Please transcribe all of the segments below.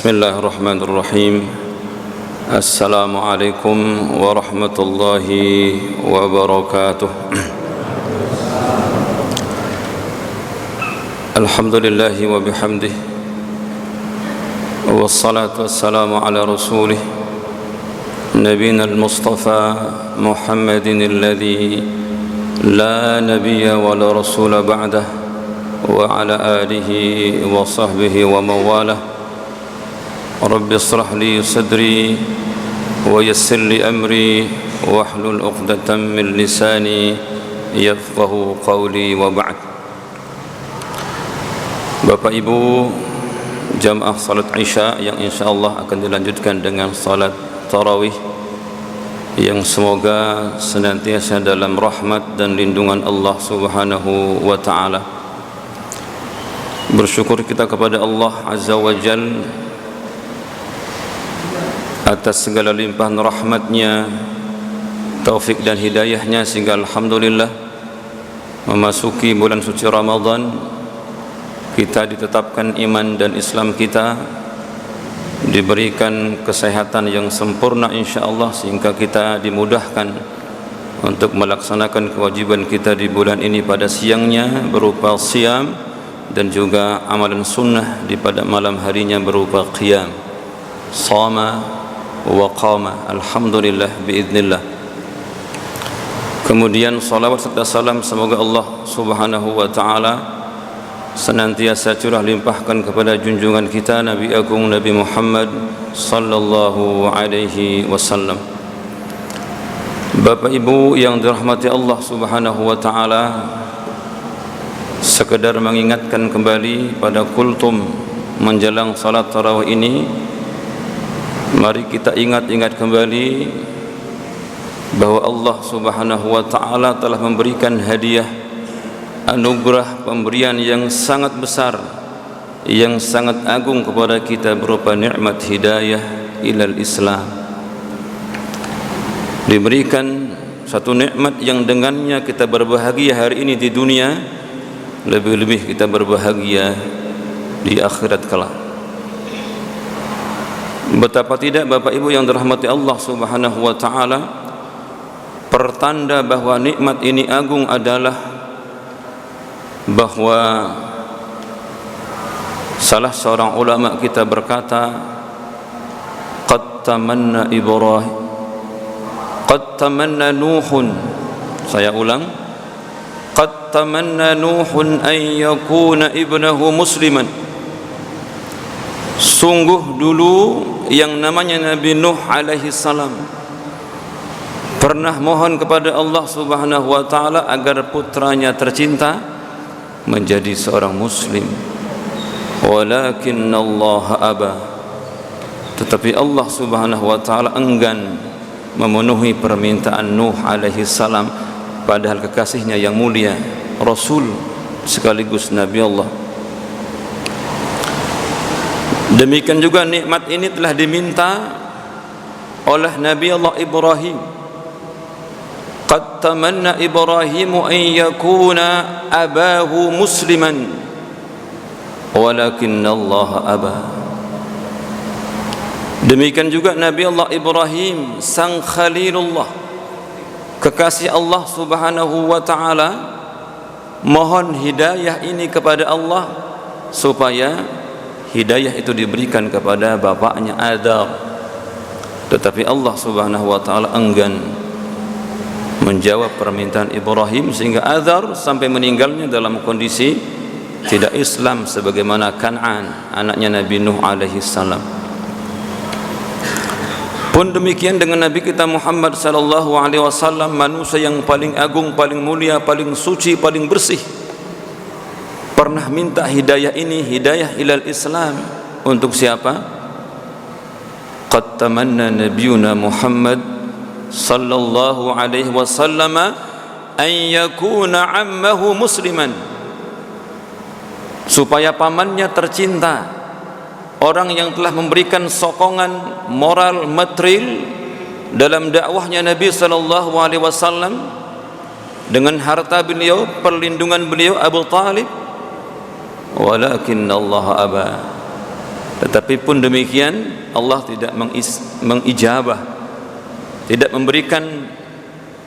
Bismillahirrahmanirrahim. Assalamualaikum warahmatullahi wabarakatuh. Alhamdulillahi wa bihamdihi, wassalatu wassalamu ala rasulih nabiyina al-mustafa Muhammadin alladhi la nabiyya wa la rasula ba'dah, wa ala alihi wa sahbihi wa mawalah. Rabbi ishrah li sadri wa yassir li amri wahlul 'uqdatam min lisani yafqahu qawli, wa ba'd. Bapak Ibu jamaah salat Isya yang insyaallah akan dilanjutkan dengan salat tarawih, yang semoga senantiasa dalam rahmat dan lindungan Allah Subhanahu wa taala. Bersyukur kita kepada Allah Azza wa Jalla atas segala limpahan rahmatnya, taufik dan hidayahnya, sehingga alhamdulillah memasuki bulan suci Ramadan kita ditetapkan iman dan Islam kita, diberikan kesehatan yang sempurna insyaallah, sehingga kita dimudahkan untuk melaksanakan kewajiban kita di bulan ini pada siangnya berupa siam, dan juga amalan sunnah di pada malam harinya berupa qiyam, shama wa qama, alhamdulillah biiznillah. Kemudian salawat serta salam semoga Allah Subhanahu wa taala senantiasa curah limpahkan kepada junjungan kita Nabi Agung Nabi Muhammad sallallahu alaihi wasallam. Bapak Ibu yang dirahmati Allah Subhanahu wa taala, sekedar mengingatkan kembali pada kultum menjelang salat tarawih ini, mari kita ingat-ingat kembali bahwa Allah Subhanahu wa taala telah memberikan hadiah, anugerah, pemberian yang sangat besar, yang sangat agung kepada kita berupa nikmat hidayah ilal Islam. Diberikan satu nikmat yang dengannya kita berbahagia hari ini di dunia, lebih-lebih kita berbahagia di akhirat kelak. Betapa tidak Bapak Ibu yang dirahmati Allah Subhanahu wa taala, pertanda bahwa nikmat ini agung adalah bahwa salah seorang ulama kita berkata, qad tamanna Ibrahim, qad tamanna Nuhun, saya ulang, qad tamanna Nuhun an yakuna ibnahu musliman. Sungguh dulu yang namanya Nabi Nuh alaihi salam pernah mohon kepada Allah Subhanahu wa taala agar putranya tercinta menjadi seorang muslim. Walakin Allah aba, tetapi Allah Subhanahu wa taala enggan memenuhi permintaan Nuh alaihi salam, padahal kekasihnya yang mulia, Rasul sekaligus Nabi Allah. Demikian juga nikmat ini telah diminta oleh Nabi Allah Ibrahim. Qad tamanna Ibrahimu an yakuna abahu musliman walakin Allah aba. Demikian juga Nabi Allah Ibrahim, sang Khalilullah, kekasih Allah Subhanahu wa taala, mohon hidayah ini kepada Allah supaya hidayah itu diberikan kepada bapaknya Adam, tetapi Allah Subhanahu wa taala enggan menjawab permintaan Ibrahim, sehingga Azar sampai meninggalnya dalam kondisi tidak Islam sebagaimana Kan'an, anaknya Nabi Nuh alaihi salam. Pun demikian dengan Nabi kita Muhammad sallallahu alaihi wasallam, manusia yang paling agung, paling mulia, paling suci, paling bersih, pernah minta hidayah ini, hidayah ilal Islam. Untuk siapa? Qad tamanna nabiyuna Muhammad sallallahu alaihi wasallam an yakuna ammahu musliman, supaya pamannya tercinta, orang yang telah memberikan sokongan moral material dalam dakwahnya Nabi sallallahu alaihi wasallam dengan harta beliau, perlindungan beliau, Abu Talib. Walakin Allah aba, Tetapi pun demikian Allah tidak mengijabah, tidak memberikan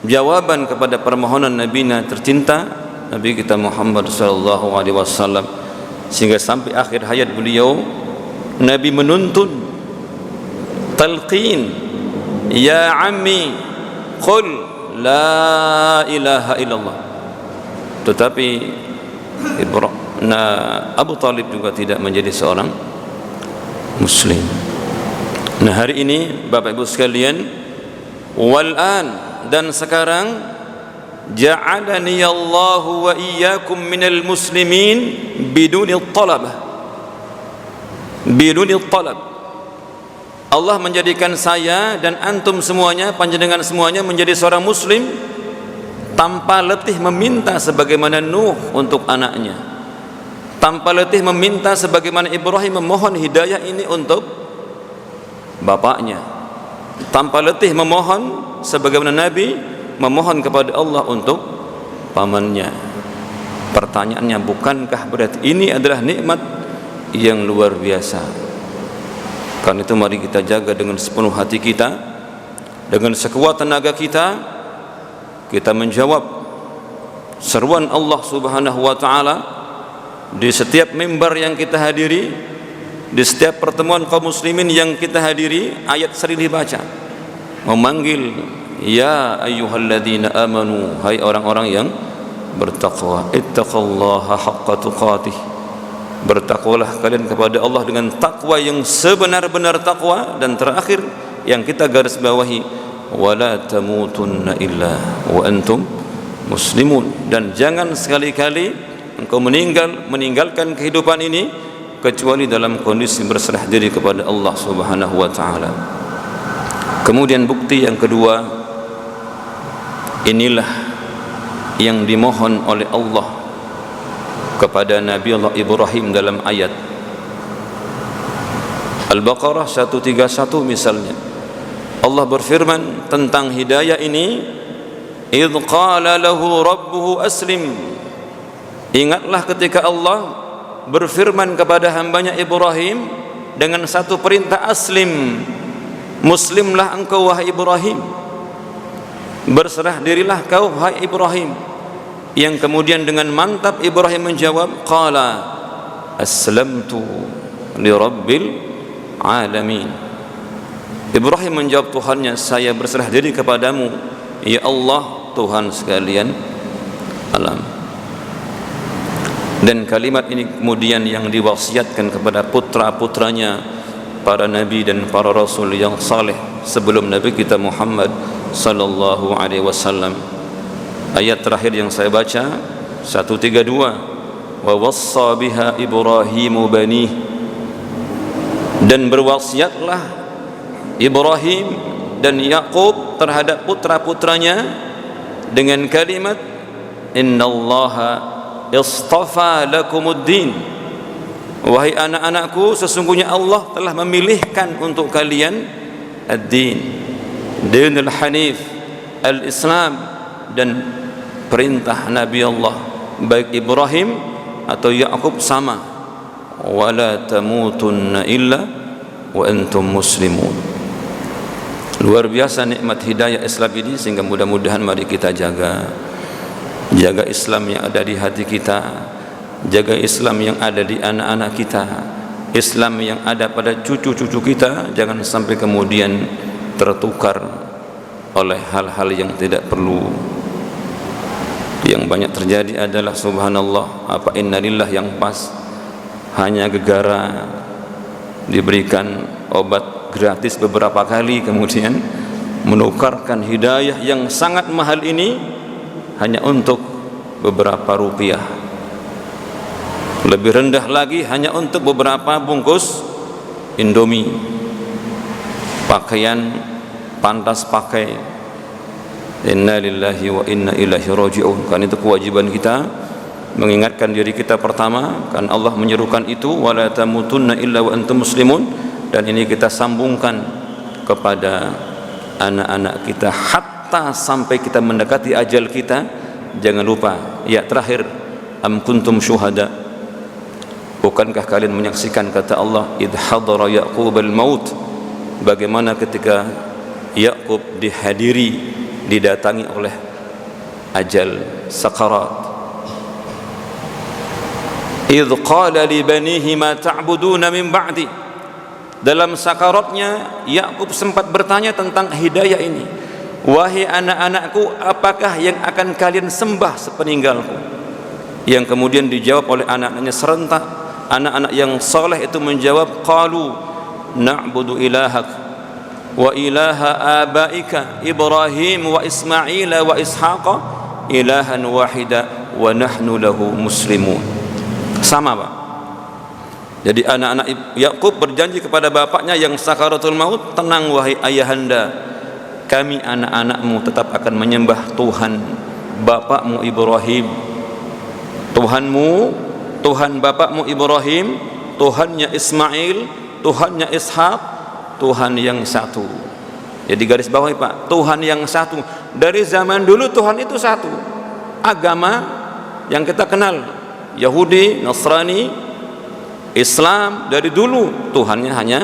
jawaban kepada permohonan Nabi-Nya tercinta Nabi kita Muhammad sallallahu alaihi wasallam, sehingga sampai akhir hayat beliau Nabi menuntun talqin, ya ammi qul la ilaha illallah. Tetapi Abu Talib juga tidak menjadi seorang muslim. Nah, hari ini Bapak Ibu sekalian, wal'an, dan sekarang ja'alani Allahu wa iyyakum minal muslimin biduni talabah, biduni talab. Allah menjadikan saya dan antum semuanya, panjenengan semuanya menjadi seorang muslim tanpa letih meminta sebagaimana Nuh untuk anaknya, tanpa letih meminta sebagaimana Ibrahim memohon hidayah ini untuk bapaknya, tanpa letih memohon sebagaimana Nabi memohon kepada Allah untuk pamannya. Pertanyaannya, bukankah berarti ini adalah nikmat yang luar biasa? Karena itu mari kita jaga dengan sepenuh hati kita, dengan sekuat tenaga kita, kita menjawab seruan Allah Subhanahu wa taala di setiap mimbar yang kita hadiri, di setiap pertemuan kaum muslimin yang kita hadiri. Ayat sering dibaca, memanggil, ya ayyuhalladzina amanu, hai orang-orang yang bertakwa, ittaqullaha haqqa tuqatih, bertakwalah kalian kepada Allah dengan takwa yang sebenar-benar takwa. Dan terakhir yang kita garis bawahi, wala tamutunna illa wa antum muslimun, dan jangan sekali-kali engkau meninggalkan kehidupan ini kecuali dalam kondisi berserah diri kepada Allah Subhanahu wa taala. Kemudian bukti yang kedua, inilah yang dimohon oleh Allah kepada Nabi Allah Ibrahim dalam ayat Al-Baqarah 131 misalnya. Allah berfirman tentang hidayah ini, idz qala lahu rabbuhu aslim. Ingatlah ketika Allah berfirman kepada hambanya Ibrahim dengan satu perintah, aslim, muslimlah engkau wahai Ibrahim, berserah dirilah kau wahai Ibrahim. Yang kemudian dengan mantap Ibrahim menjawab, qala aslamtu li rabbil alamin. Ibrahim menjawab Tuhannya, saya berserah diri kepadamu ya Allah, Tuhan sekalian alam. Dan kalimat ini kemudian yang diwasiatkan kepada putra-putranya, para nabi dan para rasul yang saleh sebelum Nabi kita Muhammad sallallahu alaihi wasallam. Ayat terakhir yang saya baca 132, wa wassa biha Ibrahimu banih, dan berwasiatlah Ibrahim dan Yaqub terhadap putra-putranya dengan kalimat, innallaha istafa lakumuddin, wahai anak-anakku, sesungguhnya Allah telah memilihkan untuk kalian ad-din, dinul hanif, al-Islam. Dan perintah Nabi Allah baik Ibrahim atau Yaqub sama, wala tamutunna illa wa antum muslimun. Luar biasa nikmat hidayah Islam ini, sehingga mudah-mudahan mari kita jaga Islam yang ada di hati kita, jaga Islam yang ada di anak-anak kita, Islam yang ada pada cucu-cucu kita. Jangan sampai kemudian tertukar oleh hal-hal yang tidak perlu. Yang banyak terjadi adalah subhanallah, apa innalillah yang pas hanya gegara diberikan obat gratis beberapa kali, kemudian menukarkan hidayah yang sangat mahal ini hanya untuk beberapa rupiah. Lebih rendah lagi hanya untuk beberapa bungkus Indomie, pakaian pantas pakai. Inna lillahi wa inna ilaihi raji'un. Kan itu kewajiban kita mengingatkan diri kita pertama, kan Allah menyerukan itu, wala tamutunna illa wa antum muslimun. Dan ini kita sambungkan kepada anak-anak kita hatta sampai kita mendekati ajal kita. Jangan lupa, ya terakhir, am kuntum syuhada Bukankah kalian menyaksikan kata Allah, idh hadara Ya'qub al-maut, bagaimana ketika Ya'qub dihadiri, didatangi oleh ajal, sakarat. Idh qala li banihi ma ta'buduna min ba'di, dalam sakaratnya Ya'qub sempat bertanya tentang hidayah ini. Wahai anak-anakku, apakah yang akan kalian sembah sepeninggalku? Yang kemudian dijawab oleh anak-anaknya serentak. Anak-anak yang saleh itu menjawab, qalu na'budu ilahak wa ilaha abaika Ibrahim wa Ismail wa Ishaqa ilahan wahida wa nahnu lahu muslimun. Sama, Pak. Jadi anak-anak Ya'qub berjanji kepada bapaknya yang sakaratul maut, tenang wahai ayahanda, kami anak-anakmu tetap akan menyembah Tuhan bapakmu Ibrahim, Tuhanmu, Tuhan bapakmu Ibrahim, Tuhannya Ismail, Tuhannya Ishak, Tuhan yang satu. Jadi garis bawahi, Pak, Tuhan yang satu. Dari zaman dulu Tuhan itu satu. Agama yang kita kenal, Yahudi, Nasrani, Islam, dari dulu Tuhannya hanya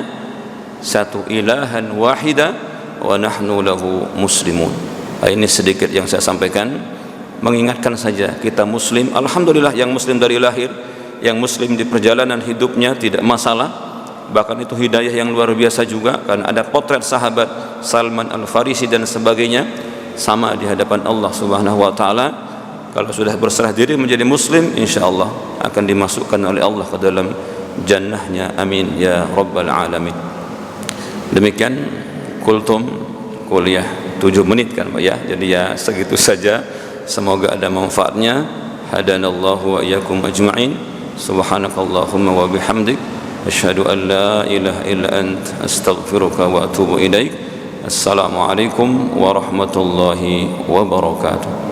satu, ilahan wahida wa nahnu lahu muslimun. Ini sedikit yang saya sampaikan, mengingatkan saja kita muslim, alhamdulillah, yang muslim dari lahir, yang muslim di perjalanan hidupnya tidak masalah. Bahkan itu hidayah yang luar biasa juga, karena ada potret sahabat Salman Al-Farisi dan sebagainya, sama di hadapan Allah Subhanahu wa taala. Kalau sudah berserah diri menjadi muslim, insyaallah akan dimasukkan oleh Allah ke dalam jannahnya, amin ya rabbal alamin. Demikian kultum kuliah 7 menit kan, Pak ya. Jadi ya segitu saja, semoga ada manfaatnya. Hadanallahu wa iyyakum ajma'in. Subhanakallahumma wa bihamdik, asyhadu an la ilaha illa ant, astaghfiruka wa atubu ilaik. Assalamualaikum warahmatullahi wabarakatuh.